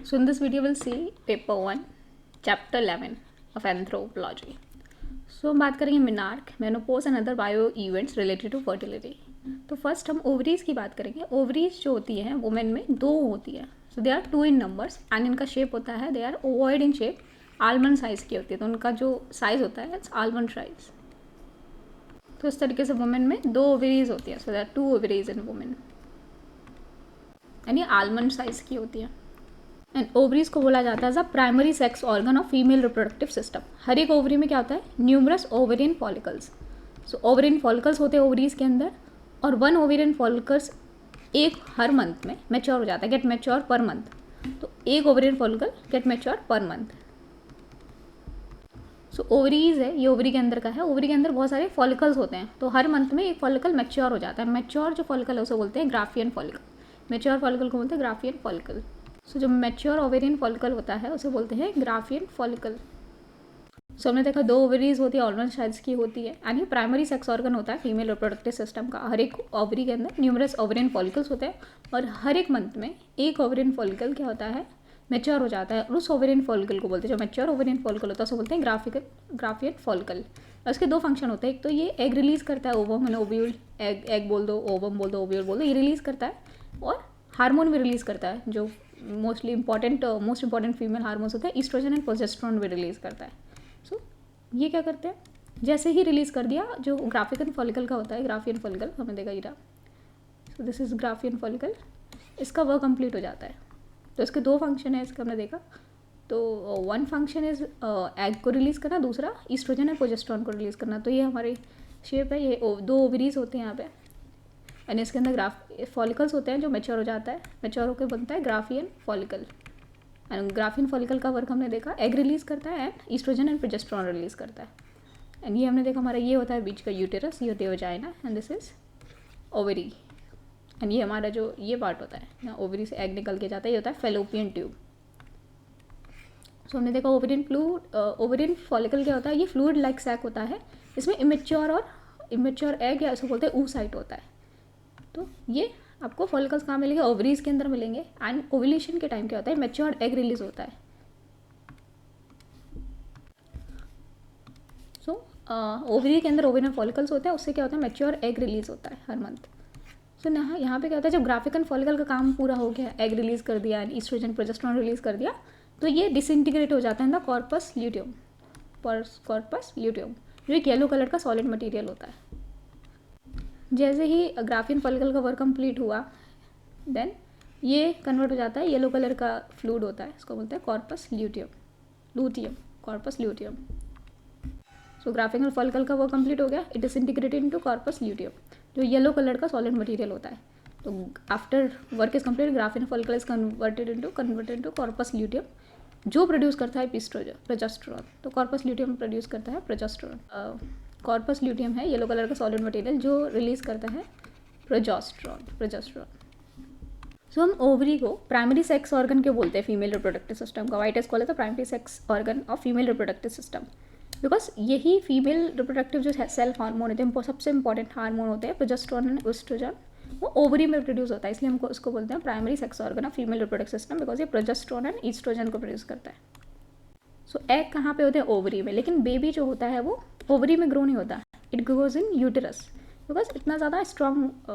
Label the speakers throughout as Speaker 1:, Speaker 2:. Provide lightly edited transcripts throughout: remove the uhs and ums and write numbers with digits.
Speaker 1: So in this video we'll see paper 1 chapter 11 of anthropology. So हम बात करेंगे menarche, menopause and other bio events related to fertility. तो first हम ovaries की बात करेंगे. ओवरीज जो होती है वुमेन में दो होती है. So they are two in numbers and इनका शेप होता है, they are ovoid in shape, almond size की होती है. तो उनका जो साइज होता है इट्स आलमंड साइज. तो इस तरीके से वुमेन में दो ओवरीज होती है. So they are two ovaries in women यानी आलमंड साइज की होती है. एंड ओवरीज को बोला जाता है as a primary sex organ of female reproductive system. हर एक ओवरी में क्या होता है, numerous ovarian follicles. So ovarian follicles होते हैं ओवरीज के अंदर, और वन ओवेरियन फॉलिकल्स एक हर मंथ में मैच्योर हो जाता है, गेट मैच्योर पर मंथ. तो एक ovarian follicle get mature per month. So ovaries है, ये ओवरी के अंदर का है. ओवरी के अंदर बहुत सारे फॉलिकल्स होते हैं, तो हर मंथ में एक फॉलिकल मैच्योर हो जाता है. मैच्योर जो फॉलिकल है उसे बोलते हैं ग्राफियन फॉलिकल. मैच्योर फॉलिकल को बोलते हैं ग्राफियन फॉलिकल. सो जो मैच्योर ओवेरियन फॉलिकल होता है उसे बोलते हैं ग्राफियन फॉलिकल. सो हमने देखा दो ओवरीज होती है, आलमंड साइज की होती है, एंड ये प्राइमरी सेक्स ऑर्गन होता है फीमेल रिप्रोडक्टिव सिस्टम का. हर एक ओवरी के अंदर न्यूमरस ओवेरियन फॉलिकल्स होते हैं, और हर एक मंथ में एक ओवेरियन फॉलिकल क्या होता है, मैच्योर हो जाता है. और उस ओवेरियन फॉलिकल को बोलते हैं, जो मैच्योर ओवेरियन फॉलिकल होता है उसे बोलते हैं ग्राफियन फॉलिकल. और उसके दो फंक्शन होते हैं. एक तो ये एग रिलीज करता है, ओवम एंड ओव्यूल. एग बोल दो, ओवम बोल दो, ओव्यूल बोल दो, ये रिलीज करता है. और हार्मोन भी रिलीज करता है, जो मोस्ट इंपॉर्टेंट फीमेल हार्मोन्स होता है, ईस्ट्रोजन एंड प्रोजेस्टेरोन भी रिलीज करता है. सो ये क्या करते हैं, जैसे ही रिलीज कर दिया, जो ग्राफियन फॉलिकल का होता है, ग्राफियन फॉलिकल हमें देखा ही रहा. सो दिस इज ग्राफियन फॉलिकल. इसका वर्क कंप्लीट हो जाता है. तो इसके दो फंक्शन है, इसका हमने देखा. तो वन फंक्शन इज एग को रिलीज करना, दूसरा ईस्ट्रोजन एंड प्रोजेस्टेरोन को रिलीज करना. तो ये हमारी शेप है, ये दो ओवरीज होते हैं यहाँ पे, एंड इसके अंदर फॉलिकल्स होते हैं जो मैच्योर हो जाता है. मैच्योर होकर बनता है Graafian follicle. And Graafian follicle का वर्क हमने देखा, एग रिलीज करता है and oestrogen and progesterone release करता है. एंड ये हमने देखा हमारा ये होता है बीच का यूटेरस, ये होती है vagina, and this is ovary. And ये हमारा जो ये पार्ट होता है, यहाँ ओवरी से एग निकल के जाता है, ये होता है फेलोपियन ट्यूब. सो हमने देखा ओवरियन फॉलिकल क्या होता है, ये फ्लूइड लाइक सैक होता है. इसमें इमेच्योर एग या उसको बोलते हैं oocyte होता है. तो ये आपको फॉलिकल्स कहाँ मिलेंगे, ओवरीज के अंदर मिलेंगे. एंड ओव्यूलेशन के टाइम क्या होता है, मैच्योर एग रिलीज होता है. सो ओवरी के अंदर ओवेरियन फॉलिकल्स होते हैं, उससे क्या होता है, मैच्योर एग रिलीज होता है हर मंथ. सो यहाँ पे क्या होता है, जब ग्राफिकन फॉलिकल का काम पूरा हो गया, एग रिलीज कर दिया एंड ईस्ट्रोजन प्रोजेस्टेरोन रिलीज कर दिया, तो ये डिसइंटीग्रेट हो जाता है in the corpus luteum. Corpus luteum जो एक येलो कलर का सॉलिड मटेरियल होता है. जैसे ही ग्राफियन फॉलिकल का वर्क कंप्लीट हुआ, देन ये कन्वर्ट हो जाता है, येलो कलर का फ्लूइड होता है, इसको बोलते हैं कॉर्पस लूटियम, कॉर्पस ल्यूटियम. सो ग्राफिकल फॉलिकल का वर्क कंप्लीट हो गया, it is integrated into corpus luteum जो येलो कलर का सॉलिड मटेरियल होता है. तो after work is complete, graphical follicle is converted into corpus luteum, जो प्रोड्यूस करता है प्रोजेस्टेरोन. तो कॉर्पस ल्यूटियम प्रोड्यूस करता है प्रोजेस्टेरोन. कॉर्पस ल्यूटियम है येलो कलर का सॉलिड मटेरियल जो रिलीज करता है प्रोजेस्टेरोन. सो हम ओवरी को प्राइमरी सेक्स ऑर्गन क्यों बोलते हैं फीमेल रिप्रोडक्टिव सिस्टम का. White is called the primary sex organ of female reproductive system, because यही फीमेल रिप्रोडक्टिव जो सेल्फ हार्मोन होते हैं, सबसे इंपॉर्टेंट हार्मोन होते हैं प्रोजेस्टेरोन एंड एस्ट्रोजन, वो ओवरी में प्रोड्यूस होता है. इसलिए हमको उसको बोलते हैं primary sex organ of female reproductive system, because ये प्रोजेस्टेरोन एंड ईस्ट्रोजन को प्रोड्यूस करता है. सो एग कहाँ पे होते हैं, ओवरी में. लेकिन बेबी जो होता है वो ओवरी में ग्रो नहीं होता, it grows in uterus, because इतना ज़्यादा स्ट्रॉन्ग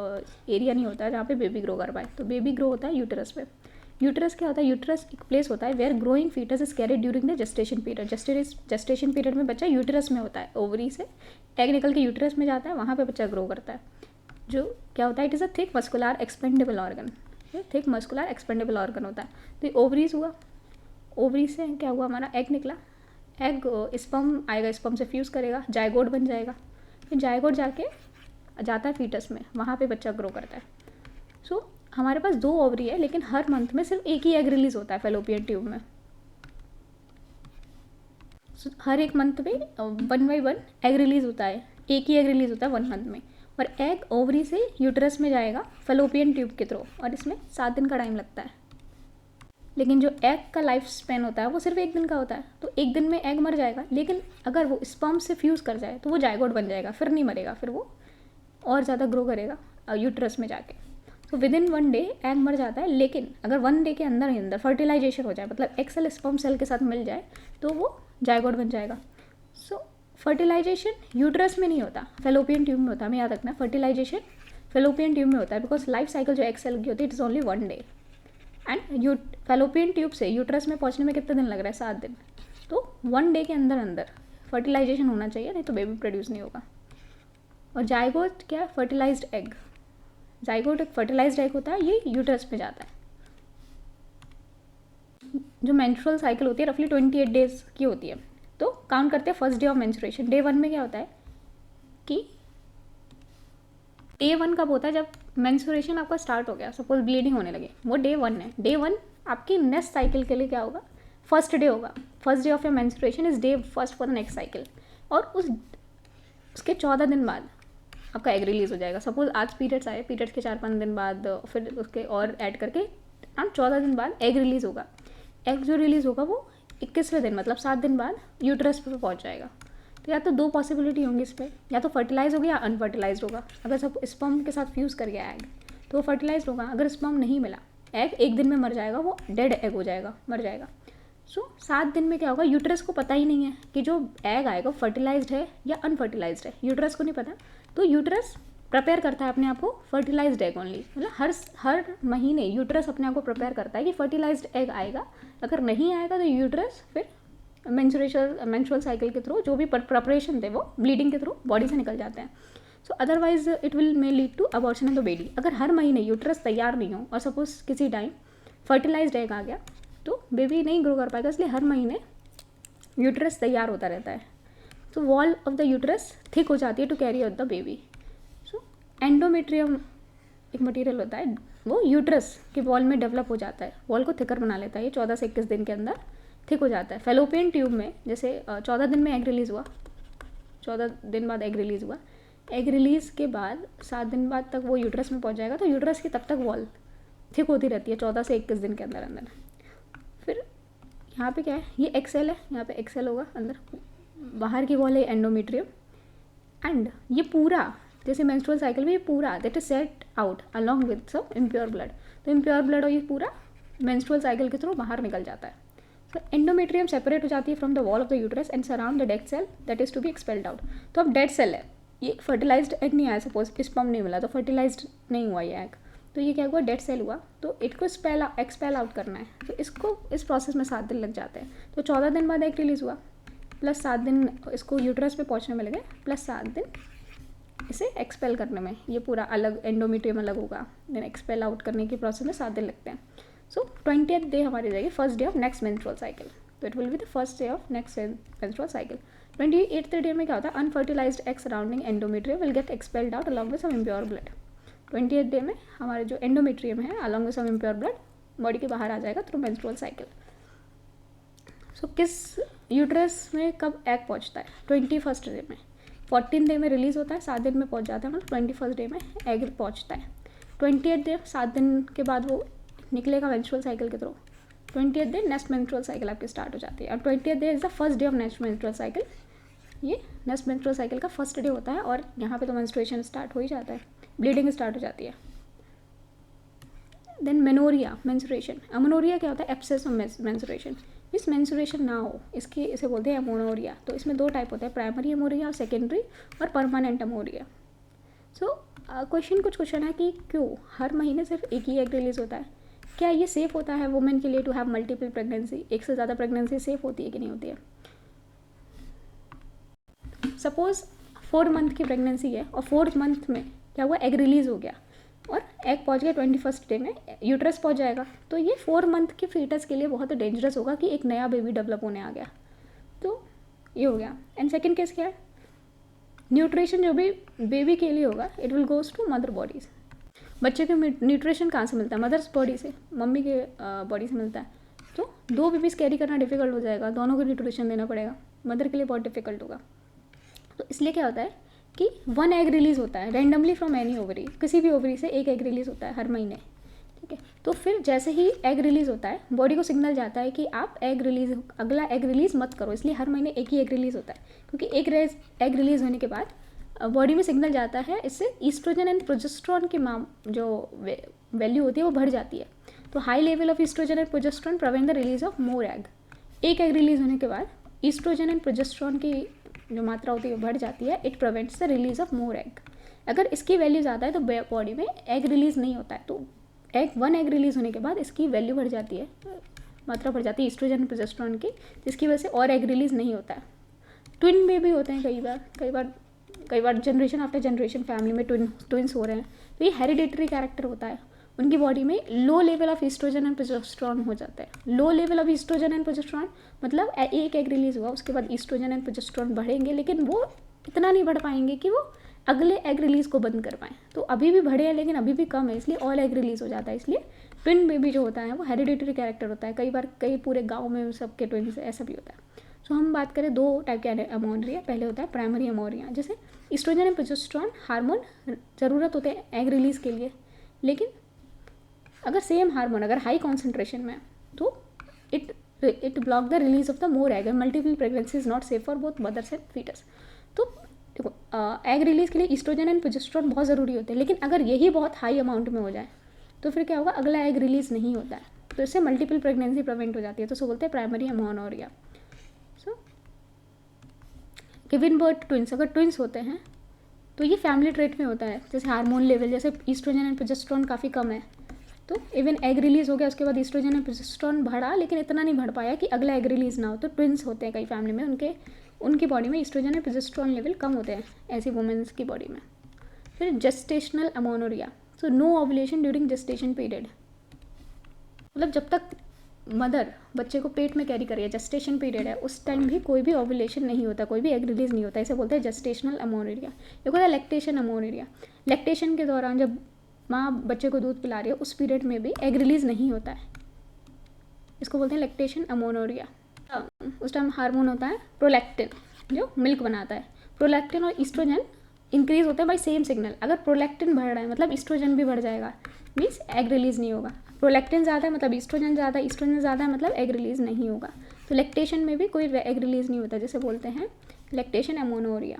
Speaker 1: एरिया नहीं होता है जहाँ पे बेबी ग्रो कर पाए. तो बेबी ग्रो होता है यूटेरस पे. यूटेरस क्या होता है, यूटेरस एक प्लेस होता है where growing foetus is carried during the gestation period. Gestation period में बच्चा यूटेरस में होता है, ओवरी से एग निकल के यूटेरस में जाता है, वहाँ पे बच्चा ग्रो करता है. जो क्या होता है, it is a thick muscular expendable organ. Thick muscular expendable organ होता है. तो ओवरीज हुआ, ओवरी से क्या हुआ, हमारा एग निकला, एग स्पर्म आएगा, स्पर्म से फ्यूज़ करेगा, जायगोट बन जाएगा, फिर जायगोट जाता है फीटस में, वहाँ पे बच्चा ग्रो करता है. सो हमारे पास दो ओवरी है, लेकिन हर मंथ में सिर्फ एक ही एग रिलीज होता है फेलोपियन ट्यूब में. So, हर एक मंथ में 1 by 1 एग रिलीज होता है, एक ही एग रिलीज होता है 1 मंथ में. और एग ओवरी से यूटेरस में जाएगा फेलोपियन ट्यूब के थ्रू, और इसमें 7 दिन का टाइम लगता है. लेकिन जो एग का लाइफ स्पेन होता है वो सिर्फ 1 दिन का होता है. तो 1 दिन में एग मर जाएगा, लेकिन अगर वो स्पर्म से फ्यूज़ कर जाए तो वो जायगोट बन जाएगा, फिर नहीं मरेगा, फिर वो और ज़्यादा ग्रो करेगा यूटेरस में जाके. तो विद इन 1 डे एग मर जाता है, लेकिन अगर 1 डे के अंदर ही अंदर फर्टिलाइजेशन हो जाए, मतलब एग सेल स्पर्म सेल के साथ मिल जाए, तो वो जायगोट बन जाएगा। सो फर्टिलाइजेशन यूट्रस में नहीं होता, फेलोपियन ट्यूब में होता है। हमें याद रखना है फर्टिलाइजेशन फेलोपियन ट्यूब में होता है, बिकॉज लाइफ साइकिल जो एग सेल की होती है it is only 1 day. And fallopian tube से यूट्रस में पहुंचने में कितने दिन लग रहा है? 7 दिन। तो 1 डे के अंदर अंदर फर्टिलाइजेशन होना चाहिए, नहीं तो बेबी प्रोड्यूस नहीं होगा। और जायगोट क्या है? Fertilised egg. जायगोट एक फर्टिलाइज्ड एग होता है, ये यूट्रस में जाता है। जो मेंस्ट्रुअल साइकिल होती है रफली 28 डेज की होती है। तो काउंट करते हैं first day of menstruation. Day 1 में क्या होता है कि डे 1 कब होता है? जब मेंस्ट्रुएशन आपका स्टार्ट हो गया, सपोज ब्लीडिंग होने लगे, वो डे 1 है। डे 1 आपकी नेक्स्ट साइकिल के लिए क्या होगा? फर्स्ट डे होगा। First day of your menstruation is day first for the next cycle. और उसके 14 दिन बाद आपका एग रिलीज हो जाएगा। सपोज आज पीरियड्स आए, पीरियड्स के 4-5 दिन बाद फिर उसके और ऐड करके 14 दिन बाद एग रिलीज होगा। एग जो रिलीज होगा वो 21वें दिन, मतलब 7 दिन बाद यूट्रस पर पहुंच जाएगा। तो या तो 2 पॉसिबिलिटी होंगी इस पर, या तो फर्टिलाइज होगा या अनफर्टिलाइज होगा। अगर सब स्पर्म के साथ फ्यूज़ कर गया एग तो वो फर्टिलाइज होगा। अगर स्पर्म नहीं मिला, एग 1 दिन में मर जाएगा, वो डेड एग हो जाएगा, मर जाएगा। सो 7 दिन में क्या होगा? यूट्रस को पता ही नहीं है कि जो एग आएगा फर्टिलाइज्ड है या अनफर्टिलाइज्ड है, यूट्रस को नहीं पता। तो यूट्रस प्रिपेयर करता है अपने आप को फर्टिलाइज्ड एग ओनली, मतलब हर महीने यूट्रस अपने आप को प्रिपेयर करता है कि फर्टिलाइज्ड एग आएगा। अगर नहीं आएगा तो यूट्रस फिर मेंस्ट्रुअल साइकिल के थ्रू जो भी प्रिपरेशन थे वो ब्लीडिंग के थ्रू बॉडी से निकल जाते हैं। So otherwise it will may lead to abortion of the baby. अगर हर महीने यूट्रस तैयार नहीं हो और सपोज किसी टाइम फर्टिलाइज्ड एग आ गया तो बेबी नहीं ग्रो कर पाएगा, इसलिए हर महीने यूट्रस तैयार होता रहता है। तो wall of the uterus thick हो जाती है to carry out the baby. So endometrium एक मटेरियल होता है, वो यूट्रस के वॉल में डेवलप हो जाता है, वॉल को थिकर बना लेता है। ये 14 से 21 दिन के अंदर थिक हो जाता है। फेलोपियन ट्यूब में जैसे 14 दिन में एग रिलीज़ हुआ, 14 दिन बाद एग रिलीज़ हुआ, एग रिलीज़ के बाद 7 दिन बाद तक वो यूट्रस में पहुंच जाएगा। तो यूट्रस की तब तक वॉल थिक होती रहती है 14 से 21 दिन के अंदर अंदर। फिर यहाँ पे क्या है? ये एक्सेल है, यहाँ पे एक्सेल होगा अंदर, बाहर की वॉल है एंडोमेट्रियम। एंड ये पूरा जैसे मेंस्ट्रुअल साइकिल में ये पूरा that is set out along with some impure blood. तो इम्प्योर ब्लड और ये पूरा मेंस्ट्रुअल साइकिल के थ्रू बाहर निकल जाता है। तो एंडोमेट्रियम सेपरेट हो जाती है from the wall of the uterus and surround the dead cell that is to be expelled out. तो अब डेड सेल है, ये फर्टिलाइज्ड एग नहीं आया, सपोज स्पर्म नहीं मिला तो फर्टिलाइज्ड नहीं हुआ ये एग, तो ये क्या हुआ? डेड सेल हुआ। तो इसको एक्सपेल आउट करना है, तो इसको इस प्रोसेस में 7 दिन लग जाते हैं। तो 14 दिन बाद एग रिलीज़ हुआ, प्लस 7 दिन इसको यूट्रस पे पहुंचने में लगे, प्लस 7 दिन इसे एक्सपेल करने में। ये पूरा अलग एंडोमेट्रियम अलग होगा, देन एक्सपेल आउट करने के प्रोसेस में 7 दिन लगते हैं। सो 20th डे हमारी जाएगी first day of next menstrual cycle. तो it will be the first day of next menstrual cycle. 28th day में क्या होता है? Unfertilized egg surrounding endometrium will get expelled out along with some impure blood. 20th day में हमारे जो endometrium है along with some impure blood body के बाहर आ जाएगा थ्रू मेंस्ट्रुअल साइकिल। सो किस यूट्रस में कब एग पहुंचता है? 21st डे में। 14th डे में रिलीज़ होता है, 7 दिन में पहुंच जाता है, मतलब 21st डे में एग पहुंचता है। 20th डे 7 दिन के बाद वो निकलेगा मेंस्ट्रुअल साइकिल के through. 20th day next menstrual cycle आपकी स्टार्ट हो जाती है। और 20th day is the first day of next menstrual cycle. ये नेक्स्ट मेंस्ट्रुअल साइकिल का फर्स्ट डे होता है और यहाँ पे तो मेंस्ट्रुएशन स्टार्ट हो ही जाता है, ब्लीडिंग स्टार्ट हो जाती है। Then मेनोरिया menstruation. अमनोरिया क्या होता है? एब्सेंस ऑफ मेंस्ट्रुएशन, इस मेंस्ट्रुएशन ना हो, इसे बोलते हैं अमोनोरिया। तो इसमें 2 टाइप होते हैं, प्राइमरी अमोरिया और सेकेंडरी और परमानेंट अमोरिया। सो क्वेश्चन है कि क्यों हर महीने सिर्फ एक ही एग रिलीज होता है? क्या ये सेफ़ होता है वुमेन के लिए टू हैव मल्टीपल प्रेगनेंसी? एक से ज़्यादा प्रेगनेंसी सेफ़ होती है कि नहीं होती है? सपोज 4 मंथ की प्रेगनेंसी है और 4th मंथ में क्या हुआ? एग रिलीज़ हो गया और एग पहुंच गया 21st डे में, यूट्रस पहुंच जाएगा। तो ये 4 मंथ के फीटस के लिए बहुत डेंजरस होगा कि एक नया बेबी डेवलप होने आ गया। तो ये हो गया। एंड सेकेंड केस क्या है? न्यूट्रिशन जो भी बेबी के लिए होगा it will goes to mother bodies. बच्चे को न्यूट्रिशन कहाँ से मिलता है? मदर्स बॉडी से, मम्मी के बॉडी से मिलता है। तो 2 बेबीज़ कैरी करना डिफिकल्ट हो जाएगा, दोनों को न्यूट्रिशन देना पड़ेगा, मदर के लिए बहुत डिफिकल्ट होगा। तो इसलिए क्या होता है कि 1 एग रिलीज़ होता है रैंडमली फ्रॉम एनी ओवरी, किसी भी ओवरी से 1 एग रिलीज़ होता है हर महीने, ठीक है। तो फिर जैसे ही एग रिलीज़ होता है बॉडी को सिग्नल जाता है कि आप अगला एग रिलीज़ मत करो, इसलिए हर महीने एक ही एग रिलीज़ होता है। क्योंकि एक एग रिलीज़ होने के बाद बॉडी में सिग्नल जाता है, इससे ईस्ट्रोजन एंड प्रोजेस्टेरॉन की जो वैल्यू होती है वो बढ़ जाती है। तो high level of oestrogen and progesterone prevent the release of more egg. एक एग रिलीज होने के बाद ईस्ट्रोजन एंड प्रोजेस्टेरॉन की जो मात्रा होती है वो बढ़ जाती है। It prevents the release of more egg. अगर इसकी वैल्यू ज़्यादा है तो बॉडी में एग रिलीज नहीं होता है, तो वन एग रिलीज होने के बाद इसकी वैल्यू बढ़ जाती है, मात्रा बढ़ जाती है ईस्ट्रोजन एंड प्रोजेस्टेरॉन की, जिसकी वजह से और एग रिलीज नहीं होता है। ट्विन में भी होते हैं कई बार जनरेशन आफ्टर जनरेशन फैमिली में ट्विन्स हो रहे हैं, तो ये हेरिडेटरी कैरेक्टर होता है। उनकी बॉडी में low level of oestrogen and progesterone हो जाता है। Low level of oestrogen and progesterone मतलब एक एग रिलीज हुआ, उसके बाद ईस्ट्रोजन एंड प्रोजेस्टेरॉन बढ़ेंगे, लेकिन वो इतना नहीं बढ़ पाएंगे कि वो अगले एग रिलीज को बंद कर पाएँ। तो अभी भी बढ़े हैं लेकिन अभी भी कम है, इसलिए ऑल एग रिलीज हो जाता है। इसलिए ट्विन बेबी जो होता है वो हेरिडेटरी कैरेक्टर होता है। कई बार कई पूरे गाँव में सबके ट्विन्स ऐसा भी होता है। सो हम बात करें 2 टाइप के अमोनिया। पहले होता है प्राइमरी अमोनिया, जैसे ईस्ट्रोजन एंड प्रोजेस्टेरॉन हार्मोन ज़रूरत होते हैं एग रिलीज़ के लिए, लेकिन अगर सेम हार्मोन अगर हाई कॉन्सेंट्रेशन में तो it block the release of the more egg. Multiple pregnancy is not safe for both mothers and foetus. तो देखो एग रिलीज़ के लिए ईस्ट्रोजन एंड प्रोजेस्टेरॉन बहुत ज़रूरी होते हैं, लेकिन अगर यही बहुत हाई अमाउंट में हो जाए तो फिर क्या होगा, अगला एग रिलीज़ नहीं होता है, तो इससे मल्टीपल प्रेगनेंसी प्रिवेंट हो जाती है। तो सो बोलते हैं primary ammonia. Given birth twins, अगर ट्विंस होते हैं तो ये फैमिली ट्रेट में होता है। जैसे हार्मोन लेवल, जैसे ईस्ट्रोजन एंड प्रोजेस्टेरॉन काफ़ी कम है, तो इवन एग रिलीज़ हो गया, उसके बाद ईस्ट्रोजन एंड प्रोजेस्टेरॉन बढ़ा, लेकिन इतना नहीं बढ़ पाया कि अगला एग रिलीज़ ना हो। तो ट्विंस होते हैं कई फैमिली में, उनकी बॉडी में ईस्ट्रोजन एंड प्रोजेस्टेरॉन लेवल कम होते हैं, ऐसी वुमेन्स की बॉडी में। फिर gestational amenorrhoea, so no ovulation during gestation period, मतलब जब तक मदर बच्चे को पेट में कैरी करिए, जेस्टेशन पीरियड है, उस टाइम भी कोई भी ओव्यूलेशन नहीं होता, कोई भी एग रिलीज नहीं होता। इसे बोलते हैं जेस्टेशनल अमोनिया। एक होता है लैक्टेशन अमोनिया। लैक्टेशन के दौरान जब माँ बच्चे को दूध पिला रही है, उस पीरियड में भी एग रिलीज नहीं होता है, इसको बोलते हैं लैक्टेशन अमोनिया। उस टाइम हार्मोन होता है प्रोलैक्टिन जो मिल्क बनाता है। प्रोलैक्टिन और ईस्ट्रोजन इंक्रीज होते हैं बाय सेम सिग्नल। अगर प्रोलैक्टिन बढ़ रहा है मतलब ईस्ट्रोजन भी बढ़ जाएगा, मीन्स एग रिलीज नहीं होगा। प्रोलैक्टिन ज़्यादा है मतलब ईस्ट्रोजन ज़्यादा, ईस्ट्रोजन ज़्यादा है मतलब एग रिलीज़ नहीं होगा। तो लैक्टेशन में भी कोई एग रिलीज़ नहीं होता, जिसे बोलते हैं लैक्टेशन अमोनिया।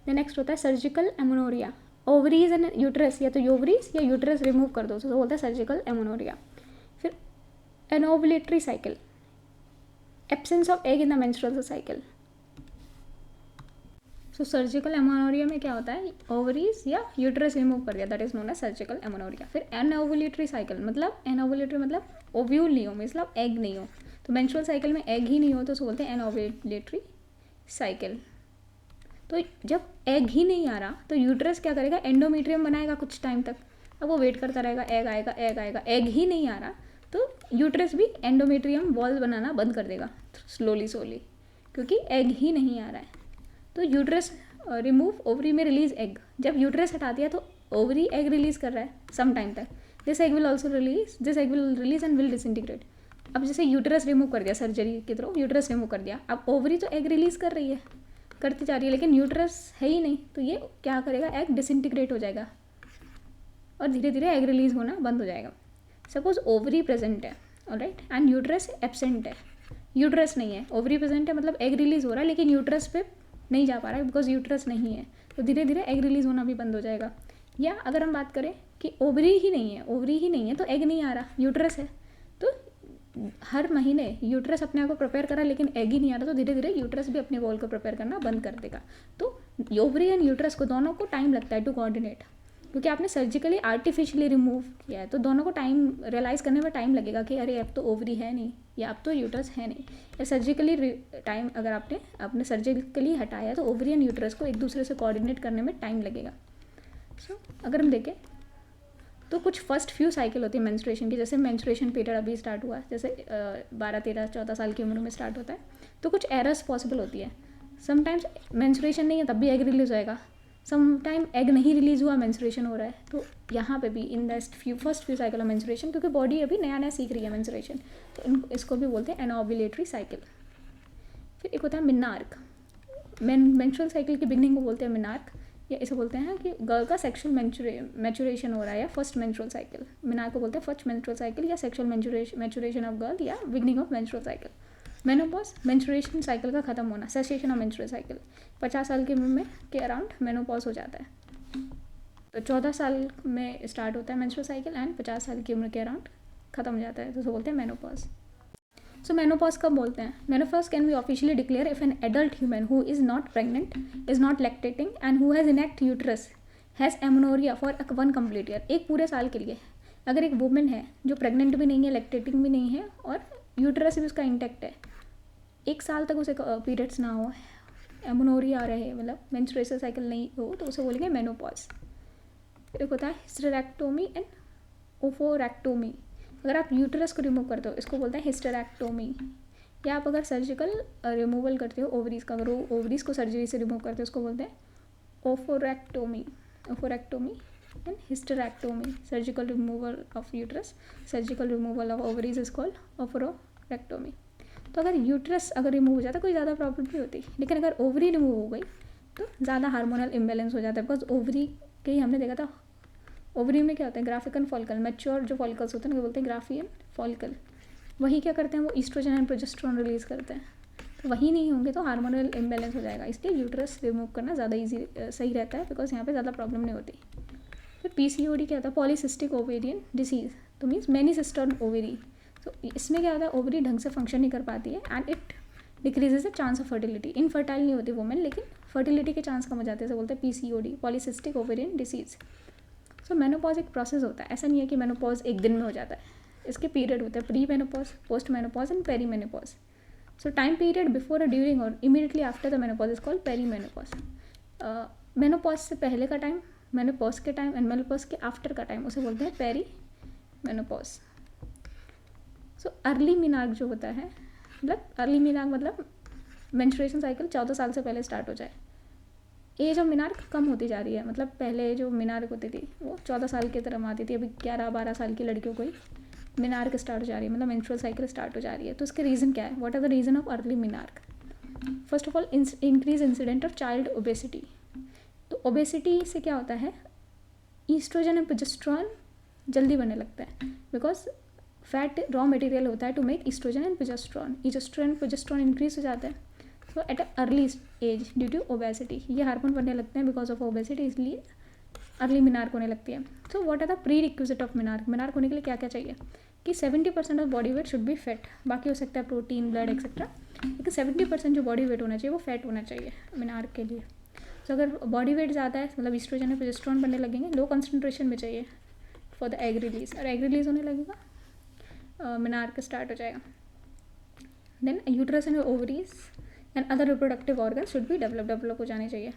Speaker 1: द नेक्स्ट होता है surgical ammonia. Ovaries and uterus, या तो ओवरीज या यूट्रस रिमूव कर दो, तो बोलते हैं सर्जिकल अमोनिया। फिर anovulatory cycle, absence of egg in the menstrual cycle. So surgical ammonia में क्या होता है, ओवरीज या यूट्रस रिमूव कर दिया, that is known as surgical amenorrhoea. फिर एनओवुलेटरी साइकिल, मतलब एनओवुलेटरी मतलब ओव्यूल नहीं हो, मतलब एग नहीं हो, तो मेंस्ट्रुअल साइकिल में एग ही नहीं हो, तो उसको बोलते हैं एनओवुलेटरी साइकिल। तो जब एग ही नहीं आ रहा तो यूट्रस क्या करेगा, एंडोमेट्रियम बनाएगा कुछ टाइम तक, अब वो वेट करता रहेगा, एग आएगा एग आएगा, एग ही नहीं आ रहा तो यूट्रस भी एंडोमेट्रियम वॉल बनाना बंद कर देगा स्लोली, क्योंकि एग ही नहीं आ रहा है। तो यूट्रस रिमूव, ओवरी में रिलीज एग। जब यूट्रस हटा दिया तो ओवरी एग रिलीज कर रहा है सम टाइम तक, this egg will also release, this egg will release and will disintegrate. अब जैसे यूट्रस रिमूव कर दिया सर्जरी के थ्रू, यूट्रस रिमूव कर दिया, अब ओवरी तो एग रिलीज कर रही है, करती जा रही है, लेकिन यूट्रस है ही नहीं, तो ये क्या करेगा, एग डिसइंटीग्रेट हो जाएगा और धीरे धीरे एग रिलीज होना बंद हो जाएगा। सपोज ओवरी प्रेजेंट है, ऑलराइट, एंड यूट्रस एब्सेंट है, यूट्रस नहीं है, ओवरी प्रेजेंट है मतलब एग रिलीज हो रहा है, लेकिन यूट्रस पे नहीं जा पा रहा है बिकॉज यूट्रस नहीं है, तो धीरे धीरे एग रिलीज होना भी बंद हो जाएगा। या अगर हम बात करें कि ओवरी ही नहीं है तो एग नहीं आ रहा, यूट्रस है, तो हर महीने यूट्रस अपने आप को प्रिपेयर करा लेकिन एग ही नहीं आ रहा, तो धीरे धीरे यूट्रस भी अपने वॉल को प्रिपेयर करना बंद कर देगा। तो ओवरी एंड यूट्रस को दोनों को टाइम लगता है टू कोऑर्डिनेट, क्योंकि आपने सर्जिकली आर्टिफिशियली रिमूव किया है, तो दोनों को टाइम रियलाइज़ करने में टाइम लगेगा कि अरे अब तो ओवरी है नहीं या अब तो यूट्रस है नहीं। या सर्जिकली टाइम अगर आपने सर्जिकली हटाया तो ओवरी एंड यूट्रस को एक दूसरे से कोऑर्डिनेट करने में टाइम लगेगा। सो अगर हम देखें तो कुछ फर्स्ट फ्यू साइकिल होती है मेंस्ट्रुएशन की, जैसे मेंस्ट्रुएशन पीरियड अभी स्टार्ट हुआ, जैसे 12, 13, 14 साल की उम्र में स्टार्ट होता है, तो कुछ एरर्स पॉसिबल होती है। समटाइम्स मेंस्ट्रुएशन नहीं है तब भी एग रिलीज होएगा, सम टाइम एग नहीं रिलीज हुआ मेंस्ट्रुएशन हो रहा है, तो यहाँ पे भी in the first few cycle of menstruation, क्योंकि बॉडी अभी नया नया सीख रही है मेंस्ट्रुएशन, तो इसको भी बोलते हैं एनओवुलेटरी साइकिल। फिर एक होता है मिनार्क, मेंस्ट्रुअल साइकिल की बिगनिंग को बोलते हैं मिनार्क, या इसे बोलते हैं कि गर्ल का सेक्शुअल मैचुरेशन हो रहा है या फर्स्ट मेंस्ट्रुअल साइकिल। मिनार्क को बोलते हैं फर्स्ट मेंस्ट्रुअल साइकिल या सेक्शुअल मैचुरेशन ऑफ गर्ल या beginning of menstrual cycle. Menopause menstruation cycle का ख़त्म होना, सेसेशन ऑफ मेंस्ट्रुअल साइकिल। 50 साल की उम्र में के अराउंड मेनोपॉज हो जाता है। तो 14 साल में स्टार्ट होता है मेंस्ट्रुअल साइकिल एंड 50 साल की उम्र के अराउंड ख़त्म हो जाता है, तो उसे बोलते हैं मेनोपॉज। सो मेनोपॉज कब बोलते हैं? Menopause can be officially declare if an adult human who is not pregnant, is not lactating and who has enact uterus has amenorrhoea for 1 complete year. एक पूरे साल के लिए अगर एक वुमेन है जो प्रेग्नेंट भी नहीं है, लैक्टेटिंग भी नहीं है और यूट्रस भी उसका इंटैक्ट है, 1 साल तक उसे पीरियड्स ना हो, एमनोरिया रहे, मतलब मेंस्ट्रुएशन साइकिल नहीं हो, तो उसे बोलेंगे मेनोपॉज। फिर एक होता है हिस्टेरेक्टोमी एंड ओफोरेक्टोमी। अगर आप यूट्रस को रिमूव करते हो इसको बोलते हैं हिस्टेरेक्टोमी। या आप अगर सर्जिकल रिमूवल करते हो ओवरीज का, अगर वो ओवरीज को सर्जरी से रिमूव करते हो उसको बोलते हैं oophorectomy and hysterectomy. Surgical removal of uterus, surgical removal of ovaries is called oophorectomy. तो अगर यूट्रस अगर रिमूव हो जाता कोई ज़्यादा प्रॉब्लम नहीं होती, लेकिन अगर ओवरी रिमूव हो गई तो ज़्यादा हार्मोनल इम्बेलेंस हो जाता है। बिकॉज ओवरी के ही हमने देखा था, ओवरी में क्या होता है, ग्राफिकन फॉलिकल, मैच्योर जो फॉलिकल्स होते हैं ना वो बोलते हैं ग्राफियन फॉलिकल। वही क्या करते हैं, वो ईस्ट्रोजन एंड प्रोजेस्टेरोन रिलीज़ करते हैं। तो वही नहीं होंगे तो हार्मोनल इम्बेलेंस हो जाएगा, इसलिए यूट्रस रिमूव करना ज़्यादा सही रहता है, बिकॉज यहाँ पे ज़्यादा प्रॉब्लम नहीं होती। फिर PCOD क्या होता है, पॉलीसिस्टिक ओवेरियन डिसीज़, तो मीन्स मैनी सिस्टर ओवेरी। तो इसमें क्या होता है, ओवरी ढंग से फंक्शन नहीं कर पाती है and it decreases the chance of fertility. Infertile नहीं होती वुमेन, लेकिन फर्टिलिटी के चांस कम हो जाते हैं, बोलते हैं PCOD, पॉलीसिस्टिक ओवेरियन डिसीज़। सो मेनोपॉज एक प्रोसेस होता है, ऐसा नहीं है कि मेनोपॉज एक दिन में हो जाता है। इसके पीरियड होते हैं, pre menopause, post menopause and peri menopause. So time period before और ड्यूरिंग और immediately after the menopause is called peri menopause. Menopause से पहले का टाइम, मेनोपॉज के टाइम एंड मेनोपॉज के आफ्टर का टाइम उसे बोलते हैं peri menopause. So early menarche जो होता है, मतलब अर्ली मीनार्क मतलब मेंस्ट्रुएशन साइकिल 14 साल से पहले स्टार्ट हो जाए। एज ऑफ मीनार्क कम होती जा रही है, मतलब पहले जो मीनार्क होती थी वो 14 साल की तरह आती थी, अभी 11-12 साल की लड़कियों को ही मीनार्क स्टार्ट हो जा रही है, मतलब मेंस्ट्रुअल साइकिल स्टार्ट हो जा रही है। तो इसके रीज़न क्या है, what are the reason of early menarche? First of all increase incident of child obesity. तो ओबेसिटी से क्या होता है, ईस्ट्रोजन एंड प्रोजेस्टेरोन जल्दी बनने लगता है, बिकॉज फैट रॉ मटेरियल होता है to make oestrogen and progesterone increase हो जाता है। तो at a early age due to obesity, ये हार्मोन बनने लगते हैं बिकॉज ऑफ ओबेसिटी, इसलिए अर्ली मीनार्क होने लगती है। So what are the prerequisite of menarche? Menarche होने के लिए क्या क्या चाहिए कि 70% of body weight should be fat, बाकी हो सकता है प्रोटीन, ब्लड एक्सेट्रा, लेकिन 70% जो बॉडी वेट होना चाहिए वो फैट होना चाहिए मीनार्क के लिए। तो अगर बॉडी वेट ज़्यादा है, मतलब ईस्ट्रोजन और प्रोजेस्टेरोन बनने लगेंगे, लो कंसनट्रेशन में चाहिए फॉर द एग रिलीज, और एग रिलीज होने लगेगा, मीनार्क स्टार्ट हो जाएगा। Then uterus and ovaries and other reproductive organ should be develop हो जाने चाहिए,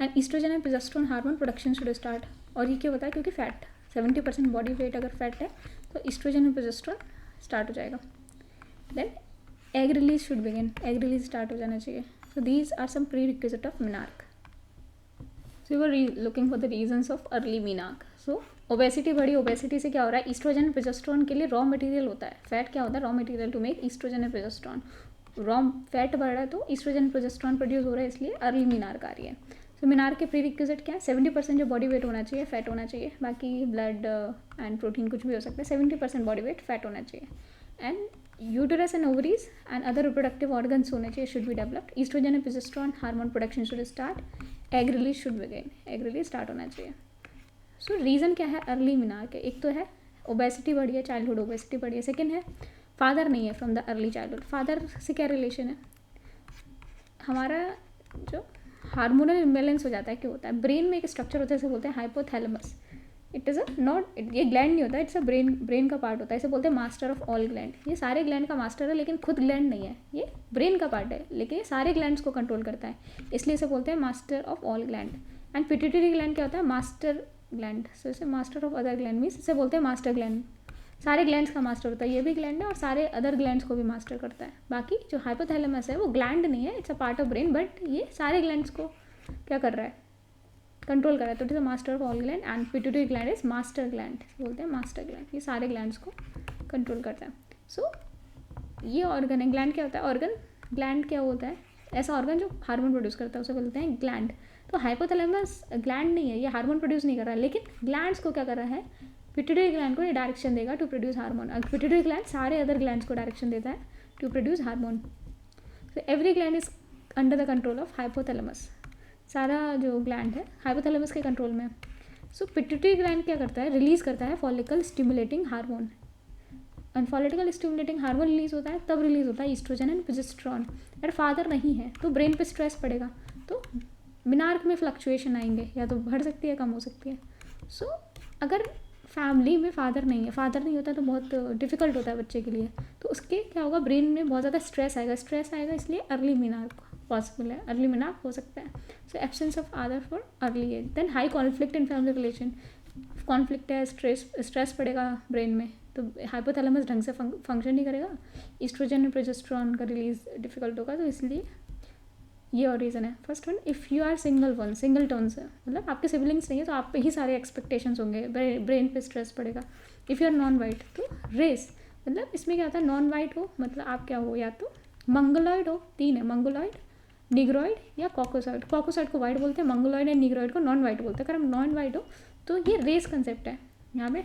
Speaker 1: and oestrogen and progesterone hormone production should start. और ये क्या होता है, क्योंकि फैट 70% बॉडी वेट अगर फैट है तो ईस्ट्रोजन एंड प्रोजेस्टेरोन स्टार्ट हो जाएगा। Then egg release should begin, egg release start हो जाना चाहिए। सो these are some prerequisite of menarche. So you are looking for the reasons of early menarche. So obesity बढ़ी, obesity से क्या हो रहा है, ईस्ट्रोजन एंड प्रोजेस्टेरोन के लिए रॉ मटेरियल होता है। फैट क्या होता है, raw material to make oestrogen and progesterone. Raw fat बढ़ रहा है तो ईस्ट्रोजन प्रोजेस्टेरोन प्रोड्यूस हो रहा है, इसलिए अर्ली मीनार्क आ रही है। तो मीनार्क के प्री रिक्विजिट क्या है, 70% जो बॉडी वेट होना चाहिए फैट होना चाहिए, बाकी ब्लड एंड प्रोटीन कुछ भी हो सकता है, 70% बॉडी वेट फैट होना चाहिए, and uterus and ovaries and other reproductive organs होने चाहिए, should be developed. Oestrogen and progesterone hormone production should start, egg release should begin, egg release start होना चाहिए। सो रीज़न क्या है अर्ली मीनार्क के, एक तो है ओबेसिटी बढ़ी है, चाइल्डहुड ओबेसिटी बढ़ी है, सेकेंड है फादर नहीं है from the early childhood. Father से क्या रिलेशन है, हमारा जो हार्मोनल इम्बेलेंस हो जाता है, क्यों होता है, ब्रेन में एक स्ट्रक्चर होता है, इसे बोलते हैं hypothalamus. It is a not, ये ग्लैंड नहीं होता, इट्स अ ब्रेन का पार्ट होता है, इसे बोलते हैं मास्टर ऑफ ऑल ग्लैंड। ये सारे ग्लैंड का मास्टर है, लेकिन खुद ग्लैंड नहीं है, ये ब्रेन का पार्ट है, लेकिन ये सारे ग्लैंड्स को कंट्रोल करता है, इसलिए इसे बोलते हैं master of all gland. And pituitary gland क्या होता है, मास्टर ग्लैंड। सो इसे master of other gland means इसे बोलते हैं मास्टर ग्लैंड। सारे ग्लैंड्स का मास्टर होता है, ये भी ग्लैंड है और सारे अदर ग्लैंड्स को भी मास्टर करता है। बाकी जो हाइपोथैलेमस है वो ग्लैंड नहीं है, it's a part of brain, but ये सारे ग्लैंड्स को क्या कर रहा है, कंट्रोल कर रहा है। तो it is a master of all gland and pituitary gland is master gland, बोलते हैं मास्टर ग्लैंड, ये सारे ग्लैंड्स को कंट्रोल करता है। सो ये ऑर्गन है, ग्लैंड क्या होता है, ऑर्गन ग्लैंड क्या होता है, ऐसा ऑर्गन जो हार्मोन प्रोड्यूस करता है उसे बोलते हैं ग्लैंड। तो हाइपोथैलेमस ग्लैंड नहीं है, ये हार्मोन प्रोड्यूस नहीं कर रहा है, लेकिन ग्लैंड्स को क्या कर रहा है, पिट्यूटरी ग्लैंड को ये डायरेक्शन देगा to produce hormone. Pituitary gland सारे अदर ग्लैंड्स को डायरेक्शन देता है to produce hormone. Every gland is under the control of hypothalamus, सारा जो ग्लैंड है हाइपोथैलेमस के कंट्रोल में। सो पिट्यूटरी ग्लैंड क्या करता है, रिलीज करता है follicle stimulating hormone, and follicle stimulating hormone release होता है तब रिलीज होता है ईस्ट्रोजन एंड प्रोजेस्टेरॉन। अगर फादर नहीं है तो ब्रेन पे स्ट्रेस पड़ेगा, तो मिनार्क में फ्लक्चुएशन आएंगे, या तो बढ़ सकती है कम हो सकती है। सो अगर फैमिली में फादर नहीं है, फादर नहीं होता तो बहुत डिफिकल्ट होता है बच्चे के लिए, तो उसके क्या होगा, ब्रेन में बहुत ज़्यादा स्ट्रेस आएगा, इसलिए अर्ली मिनार्क पॉसिबल है, अर्ली मिनार्क हो सकता है। So absence of father for early age. Then high conflict in family relation, conflict है, स्ट्रेस पड़ेगा ब्रेन में, तो हाइपोथैलेमस ढंग से फंक्शन नहीं करेगा, ईस्ट्रोजन और प्रोजेस्टेरॉन का रिलीज डिफिकल्ट होगा, तो इसलिए ये और रीज़न है। First one, if you are single turns है, मतलब आपके सिबलिंग्स नहीं है तो आप पे ही सारे एक्सपेक्टेशंस होंगे, ब्रेन पे स्ट्रेस पड़ेगा। If you are non white, तो रेस, मतलब इसमें क्या होता है, नॉन वाइट हो मतलब आप क्या हो, या तो मंगोलॉइड हो, 3 है, मंगोलॉइड, निग्रोइड या कॉकोसॉइड। कॉकोसॉइड को वाइट बोलते हैं, मंगोलॉइड एंड निग्रोइड को नॉन वाइट बोलते हैं। अगर हम नॉन वाइट हो तो ये रेस कंसेप्ट है, यहाँ पे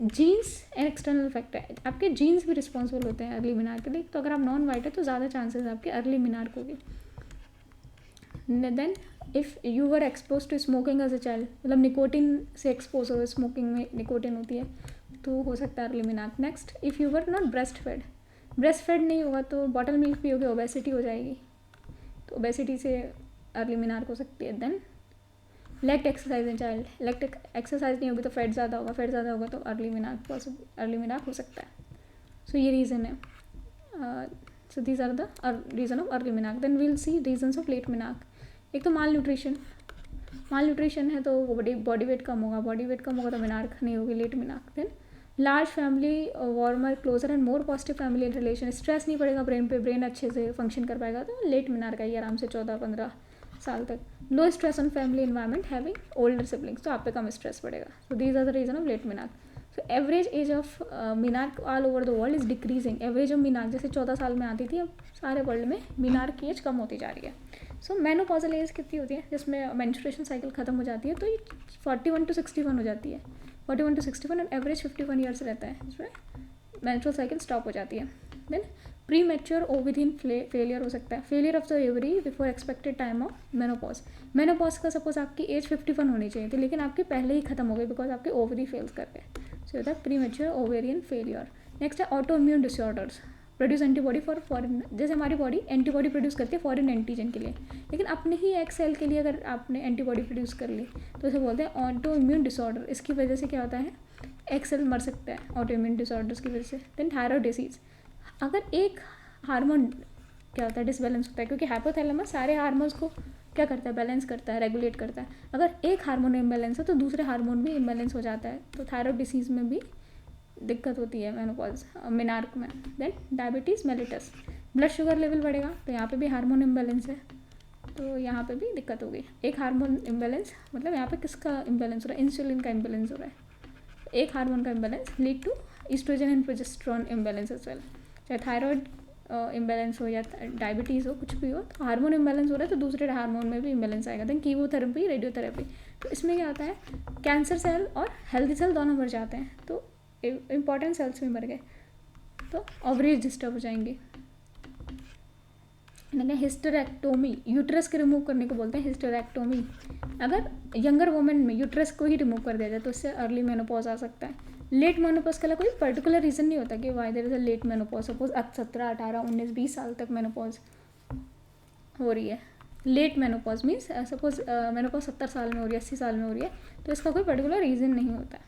Speaker 1: जीन्स एंड एक्सटर्नल फैक्टर है, आपके जीन्स भी रिस्पॉन्सिबल होते हैं अर्ली मिनार के लिए, तो अगर आप नॉन वाइट है तो ज़्यादा चांसेस आपके अर्ली मिनार होगी। Then if you were expose to smoking as a child, मतलब निकोटिन से एक्सपोज हो, स्मोकिंग में निकोटिन होती है, तो हो सकता है early menarche. Next, if you were not breast fed नहीं होगा तो बॉटल मिल्क पियोगे, ओबेसिटी हो जाएगी, तो ओबेसिटी से अर्ली मिनार हो सकती है। Then leg exercise in child, leg exercise नहीं होगी तो फैट ज़्यादा होगा तो अर्ली मिनार हो सकता है। सो ये रीज़न है। So these are the reason of early menarche. Then we'll see reasons of late menarche. एक तो माल न्यूट्रिशन है तो बॉडी वेट कम होगा तो मिनार नहीं होगी, late menarche. Then large family, warmer, closer and more positive family relation, stress नहीं पड़ेगा ब्रेन पे, ब्रेन अच्छे से फंक्शन कर पाएगा, तो लेट मिनार का ही आराम से 14-15 साल तक। Low stress on family environment, having older siblings, तो आप पे कम स्ट्रेस पड़ेगा। So these are the reason of late menarche. So average age of menarche all over the world is decreasing. Average of menarche जैसे 14 साल में आती थी, अब सारे वर्ल्ड में मिनार की एज कम होती जा रही है। सो मेनोपॉजल एज कितनी होती है, जिसमें मेंस्ट्रुएशन साइकिल खत्म हो जाती है, तो ये 41 to 61 हो जाती है, 41 to 61, और एवरेज 51 ईयर्स रहता है, जिसमें मेंस्ट्रुअल साइकिल स्टॉप हो जाती है। देन प्री मैच्योर ओविथिन फेलियर हो सकता है, failure of the ovary before expected time of menopause का सपोज आपकी एज 51 होनी चाहिए थी, लेकिन आपकी पहले ही खत्म हो गई बिकॉज आपके ओवरी फेल्स कर गए, सो होता है premature ovarian failure. Next है autoimmune disorders, produce antibody for foreign, जैसे हमारी बॉडी एंटीबॉडी प्रोड्यूस करती है फॉरेन एंटीजन के लिए, लेकिन अपने ही एक सेल के लिए अगर आपने एंटीबॉडी प्रोड्यूस कर ली तो इसे बोलते हैं ऑटो इम्यून डिसऑर्डर। इसकी वजह से क्या होता है, एक सेल मर सकता है ऑटो इम्यून डिसऑर्डर्स की वजह से। देन थायराइड डिसीज, अगर एक हार्मोन क्या होता है, डिसबैलेंस होता है, क्योंकि हाइपोथैलेमस सारे हार्मोन्स को क्या करता है, बैलेंस करता है, रेगुलेट करता है। अगर एक हार्मोन इम्बैलेंस है तो दूसरे हार्मोन भी इम्बैलेंस हो जाता है, तो थायराइड डिसीज़ में भी दिक्कत होती है मेनोपॉज मिनार्क में। Then diabetes mellitus, blood sugar level बढ़ेगा, तो यहाँ पे भी हार्मोन इम्बैलेंस है, तो यहाँ पे भी दिक्कत हो गई। एक हार्मोन इम्बैलेंस मतलब यहाँ पे किसका इम्बैलेंस हो रहा है, इंसुलिन का इम्बैलेंस हो रहा है। एक हार्मोन का imbalance lead to oestrogen and progesterone imbalance as well, चाहे थायराइड इम्बैलेंस हो या डायबिटीज़ हो, कुछ भी हो, तो हार्मोन इम्बैलेंस हो रहा है तो दूसरे हार्मोन में भी इम्बैलेंस आएगा। देन कीमोथेरेपी, रेडियोथेरेपी, तो इसमें क्या होता है, कैंसर सेल और हेल्दी सेल दोनों मर जाते हैं, तो इंपॉर्टेंट सेल्स भी मर गए, तो ओवरीज डिस्टर्ब हो जाएंगी। हिस्टेरेक्टोमी, यूट्रस के रिमूव करने को बोलते हैं हिस्टेरेक्टोमी। अगर यंगर वुमेन में यूट्रस को ही रिमूव कर दिया जाए तो उससे अर्ली मेनोपॉज आ सकता है। लेट मेनोपॉज के लिए कोई पर्टिकुलर रीज़न नहीं होता कि why there is a late menopause, suppose 17, 18, 19, 20 साल तक मेनोपॉज हो रही है। Late menopause means suppose menopause 70 साल में हो रही है, 80 साल में हो रही है, तो इसका कोई पर्टिकुलर रीज़न नहीं होता है।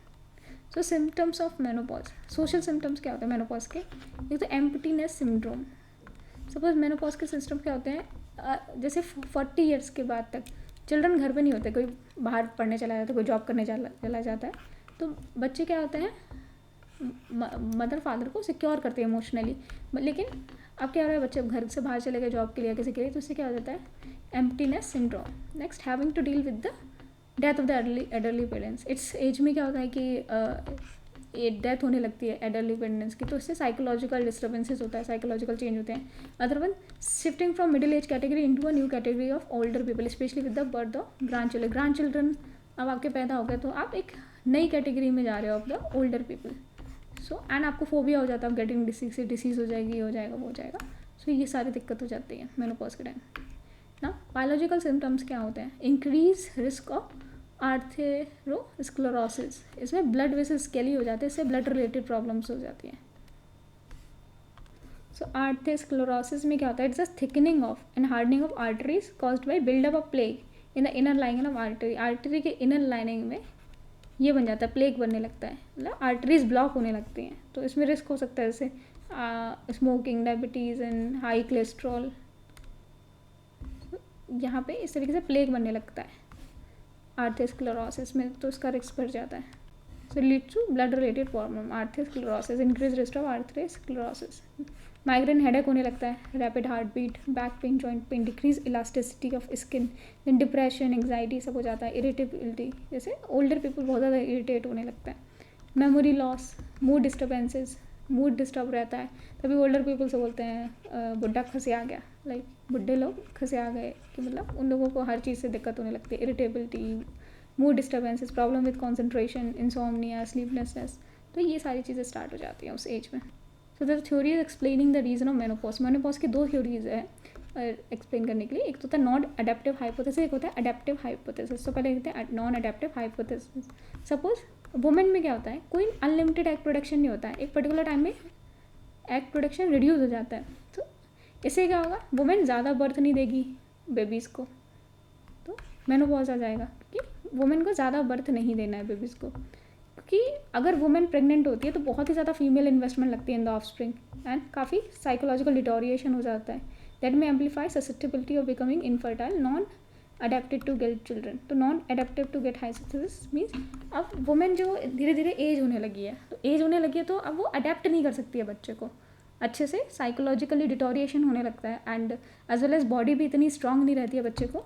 Speaker 1: So symptoms of menopause, social symptoms क्या होते हैं मेनोपॉज के, एक तो एम्प्टीनेस सिंड्रोम। सपोज मेनोपॉज के सिस्टम क्या होते हैं, जैसे 40 ईयर्स के बाद तक चिल्ड्रन घर पे नहीं होते, कोई बाहर पढ़ने चला जाता है, कोई जॉब करने चला जाता है, तो बच्चे क्या होते हैं, मदर फादर को सिक्योर करते हैं इमोशनली, लेकिन अब क्या हो रहा है, बच्चे घर से बाहर चले गए जॉब के लिए किसी के लिए, तो इससे क्या हो जाता है, emptiness syndrome. Next, having to deal with the death of the elderly parents. It's age में क्या होता है कि ये डेथ होने लगती है एडर्ली पेरेंट्स की, तो इससे साइकोलॉजिकल डिस्टर्बेंसेस होता है, साइकोलॉजिकल चेंज होते हैं। Other one, shifting from middle age category into a new category of older people, specially with the birth of grand children. अब आपके पैदा हो गए तो आप एक नई कैटेगरी में जा रहे हो of the older people. So and आपको फोबिया हो जाता है, आप गेटिंग डिसीज हो जाएगी, हो जाएगा, वो हो जाएगा। सो ये सारी दिक्कत हो जाती है मेनोपॉज के टाइम ना। बायोलॉजिकल सिम्टम्स क्या होते हैं? इंक्रीज रिस्क ऑफ आर्थेरोस्क्लेरोसिस, इसमें ब्लड वेसल्स स्केली हो जाते हैं, इससे ब्लड रिलेटेड प्रॉब्लम्स हो जाती हैं। सो आर्थेरोस्क्लेरोसिस में क्या होता है? It's a thickening of and hardening of arteries caused by buildup of plaque in the inner lining of artery. Artery के इनर लाइनिंग में ये बन जाता है, प्लेग बनने लगता है, मतलब आर्टरीज ब्लॉक होने लगती हैं। तो इसमें रिस्क हो सकता है जैसे smoking, diabetes and high cholesterol. यहाँ पे इस तरीके से प्लेग बनने लगता है आर्थेरोस्क्लेरोसिस में, तो इसका रिस्क बढ़ जाता है। So lead to blood related problem, atherosclerosis, increase risk of atherosclerosis. Migraine, headache होने लगता है, rapid heart beat, back pain, joint pain, decrease elasticity of skin, then depression, anxiety सब हो जाता है। इरिटेबिलिटी, जैसे ओल्डर पीपल बहुत ज़्यादा इरिटेट होने लगता है। Memory loss, mood disturbances, mood disturb रहता है, तभी ओल्डर पीपल से बोलते हैं बुढ़ा खसे आ गया, लाइक बुढ़े लोग खसे आ गए, कि मतलब उन लोगों को हर चीज़ से दिक्कत होने लगती है। Irritability, mood disturbances, problem with concentration, insomnia, sleeplessness, तो ये सारी चीज़ें स्टार्ट हो जाती हैं उस एज में। So the theory is explaining the reason of menopause. Menopause की दो थ्योरीज है एक्सप्लेन करने के लिए। एक तो होता है नॉन अडेप्टिव हाइपोथेसिस, एक होता है अडेप्टिव हाइपोथेसिस। तो पहले देखते हैं non adaptive hypothesis. Suppose women में क्या होता है, कोई अनलिमिटेड एग प्रोडक्शन नहीं होता है, एक पर्टिकुलर टाइम में एग प्रोडक्शन रिड्यूस हो जाता है। तो इससे क्या होगा, वुमेन ज़्यादा बर्थ नहीं देगी बेबीज़ को, तो मेनोपॉज आ जाएगा, क्योंकि वुमेन को ज़्यादा बर्थ नहीं देना है बेबीज़ को। क्योंकि अगर वुमेन प्रेग्नेंट होती है तो बहुत ही ज़्यादा फीमेल इन्वेस्टमेंट लगती है इन द ऑफस्प्रिंग, एंड काफ़ी साइकोलॉजिकल डिटोरिएशन हो जाता है। दैट में amplify susceptibility of becoming infertile, non adapted to get children. तो non adaptive to get hypothesis means अब वुमेन जो धीरे धीरे एज होने लगी है, तो एज होने लगी है तो अब वो अडेप्ट नहीं कर सकती है बच्चे को अच्छे से, साइकोलॉजिकली डिटोरिएशन होने लगता है, and as well as body भी इतनी स्ट्रांग नहीं रहती है बच्चे को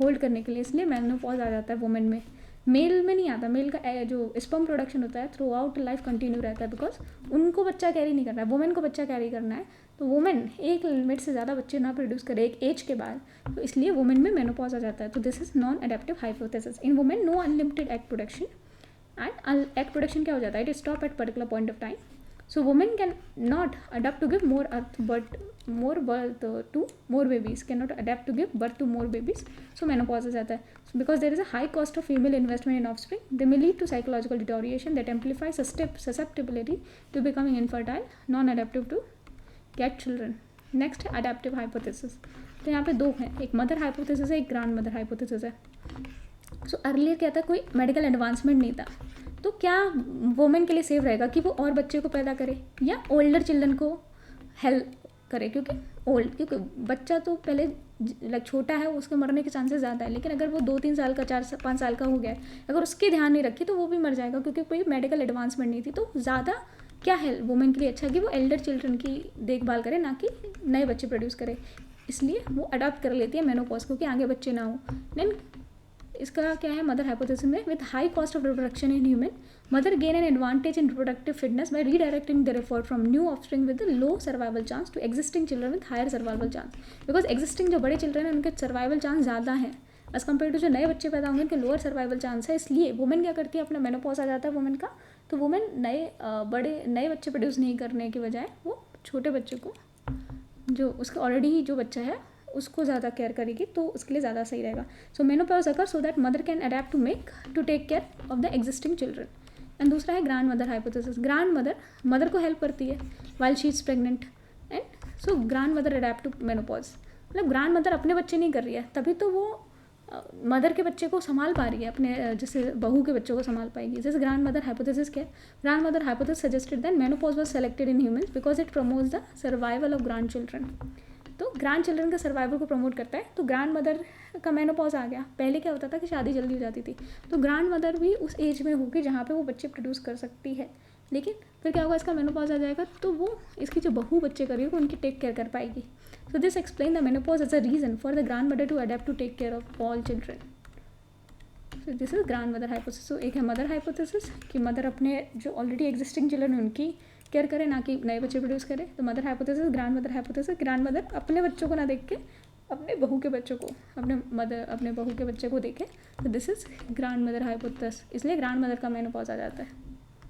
Speaker 1: होल्ड करने के लिए, इसलिए मेनोपॉज आ जाता है वुमेन में। मेल में नहीं आता, मेल का जो स्पर्म प्रोडक्शन होता है थ्रू आउट लाइफ कंटिन्यू रहता है, बिकॉज उनको बच्चा कैरी नहीं करना है, वुमेन को बच्चा कैरी करना है। तो वुमेन एक लिमिट से ज़्यादा बच्चे ना प्रोड्यूस करे एक एज के बाद, तो इसलिए वुमेन में मेनोपॉज आ जाता है। तो this is non adaptive hypothesis. In women no unlimited egg production, and egg production क्या हो जाता है, it stop at particular point of time. So women cannot adapt to give more birth to more babies, cannot adapt to give birth to more babies. So menopause आ जाता है. So because there is a high cost of female investment in offspring, they may lead to psychological deterioration that amplifies susceptibility to becoming infertile, non-adaptive to get children. Next है adaptive hypothesis. तो यहाँ पे दो हैं, एक mother hypothesis है, एक grand mother hypothesis है. सो अर्लियर क्या था, कोई मेडिकल एडवांसमेंट नहीं था, तो क्या वुमेन के लिए सेफ रहेगा कि वो और बच्चे को पैदा करे या ओल्डर चिल्ड्रन को हेल्प करे, क्योंकि बच्चा तो पहले लाइक छोटा है, उसके मरने के चांसेस ज़्यादा है, लेकिन अगर वो 2-3 साल का 4-5 साल का हो गया है, अगर उसकी ध्यान नहीं रखी तो वो भी मर जाएगा, क्योंकि कोई मेडिकल एडवांसमेंट नहीं थी। तो ज़्यादा क्या है वुमेन के लिए अच्छा कि वो एल्डर चिल्ड्रन की देखभाल करे, ना कि नए बच्चे प्रोड्यूस करे, इसलिए वो अडॉप्ट कर लेती है मेनोपॉज, क्योंकि आगे बच्चे ना हो। देन इसका क्या है, मदर हाइपोथेसिस में with high cost of reproduction in human, mother gain an advantage in reproductive fitness by redirecting the effort from new offspring with low survival chance to existing children with higher survival chance. Because existing जो बड़े children हैं उनके survival chance ज़्यादा हैं as compare to जो नए बच्चे पैदा होंगे उनके लोअर सर्वाइवल चांस है। इसलिए वुमेन क्या करती है, अपना मेनोपॉज आ जाता है वुमेन का, तो वुमेन नए बच्चे प्रोड्यूस नहीं करने की बजाय वो छोटे बच्चे को, जो उसका ऑलरेडी जो बच्चा है उसको ज़्यादा केयर करेगी, तो उसके लिए ज़्यादा सही रहेगा। So menopause occur so that mother can adapt to take care of the existing children. And दूसरा है grandmother hypothesis. Grandmother को हेल्प करती है while she is pregnant, and so grandmother adapt to menopause. मतलब grandmother अपने बच्चे नहीं कर रही है, तभी तो वो मदर के बच्चे को संभाल पा रही है, अपने जैसे बहू के बच्चों को संभाल पाएगी। जैसे ग्रैंड मदर हाइपोथेसिस क्या है, grandmother hypothesis suggested that menopause was selected in humans because it promotes the survival of grand children. तो ग्रैंड चिल्ड्रन का सर्वाइवल को प्रमोट करता है, तो ग्रैंड मदर का मेनोपॉज आ गया। पहले क्या होता था कि शादी जल्दी हो जाती थी, तो ग्रैंड मदर भी उस एज में होगी जहाँ पे वो बच्चे प्रोड्यूस कर सकती है, लेकिन फिर क्या होगा, इसका मेनोपॉज आ जाएगा तो वो इसकी जो बहू बच्चे करेगी उनकी टेक केयर कर पाएगी। So this explain the menopause as a reason for the grandmother to adapt to take care of all children. So this is grandmother hypothesis. So एक है मदर हाइपोथेसिस कि mother अपने जो already existing children है उनकी care करे, ना कि नए बच्चे प्रोड्यूस करे। तो mother hypothesis, grandmother hypothesis, grandmother अपने बच्चों को ना देख के अपने बहू के बच्चों को, अपने बहू के बच्चे को देखे, तो this is grandmother hypothesis. इसलिए ग्रैंड मदर का मेनोपॉज आ जाता है।